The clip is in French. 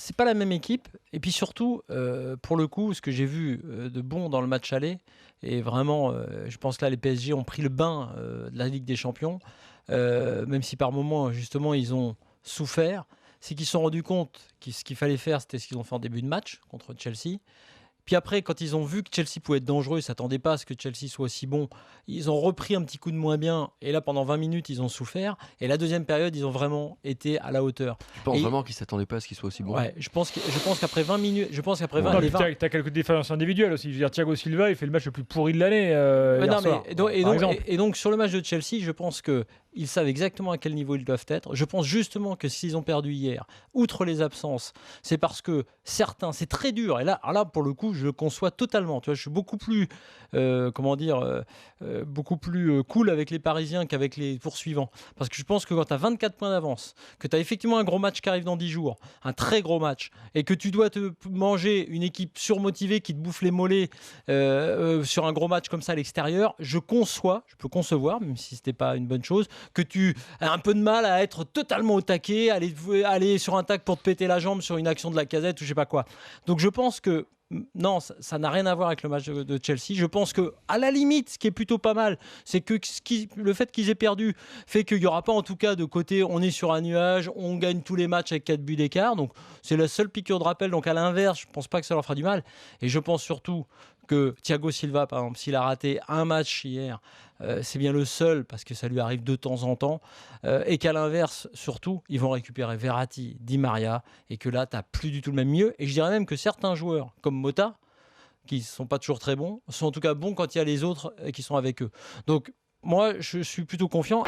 c'est pas la même équipe. Et puis surtout, pour le coup, ce que j'ai vu de bon dans le match aller, et vraiment, je pense que là, les PSG ont pris le bain de la Ligue des Champions, même si par moments, justement, ils ont souffert, c'est qu'ils se sont rendus compte que ce qu'il fallait faire, c'était ce qu'ils ont fait en début de match contre Chelsea. Puis après, quand ils ont vu que Chelsea pouvait être dangereux, ils ne s'attendaient pas à ce que Chelsea soit aussi bon, ils ont repris un petit coup de moins bien. Et là, pendant 20 minutes, ils ont souffert. Et la deuxième période, ils ont vraiment été à la hauteur. Tu penses Et- vraiment qu'ils ne s'attendaient pas à ce qu'il soit aussi bon? Ouais, je pense qu'après 20 minutes, je pense qu'après 20, Non, les puis 20 t'as quelques défaillances individuelles aussi. Je veux dire, Thiago Silva, il fait le match le plus pourri de l'année hier non, soir, par exemple. et donc, sur le match de Chelsea, je pense qu'ils savent exactement à quel niveau ils doivent être. Je pense justement que s'ils ont perdu hier, outre les absences, c'est parce que certains, c'est très dur. Et là, pour le coup, je le conçois totalement. Tu vois, je suis beaucoup plus, beaucoup plus cool avec les Parisiens qu'avec les poursuivants. Parce que je pense que quand tu as 24 points d'avance, que tu as effectivement un gros match qui arrive dans 10 jours, un très gros match, et que tu dois te manger une équipe surmotivée qui te bouffe les mollets sur un gros match comme ça à l'extérieur, je peux concevoir, même si c'était pas une bonne chose, que tu as un peu de mal à être totalement au taquet, aller sur un tac pour te péter la jambe sur une action de la Casette ou je sais pas quoi. Donc je pense que non, ça n'a rien à voir avec le match de Chelsea. Je pense que à la limite, ce qui est plutôt pas mal, c'est que le fait qu'ils aient perdu fait qu'il n'y aura pas en tout cas de côté on est sur un nuage, on gagne tous les matchs avec 4 buts d'écart. Donc c'est la seule piqûre de rappel. Donc à l'inverse, je pense pas que ça leur fera du mal. Et je pense surtout que Thiago Silva, par exemple, s'il a raté un match hier, c'est bien le seul, parce que ça lui arrive de temps en temps, et qu'à l'inverse, surtout, ils vont récupérer Verratti, Di Maria, et que là, tu n'as plus du tout le même milieu. Et je dirais même que certains joueurs, comme Mota, qui ne sont pas toujours très bons, sont en tout cas bons quand il y a les autres qui sont avec eux. Donc, moi, je suis plutôt confiant.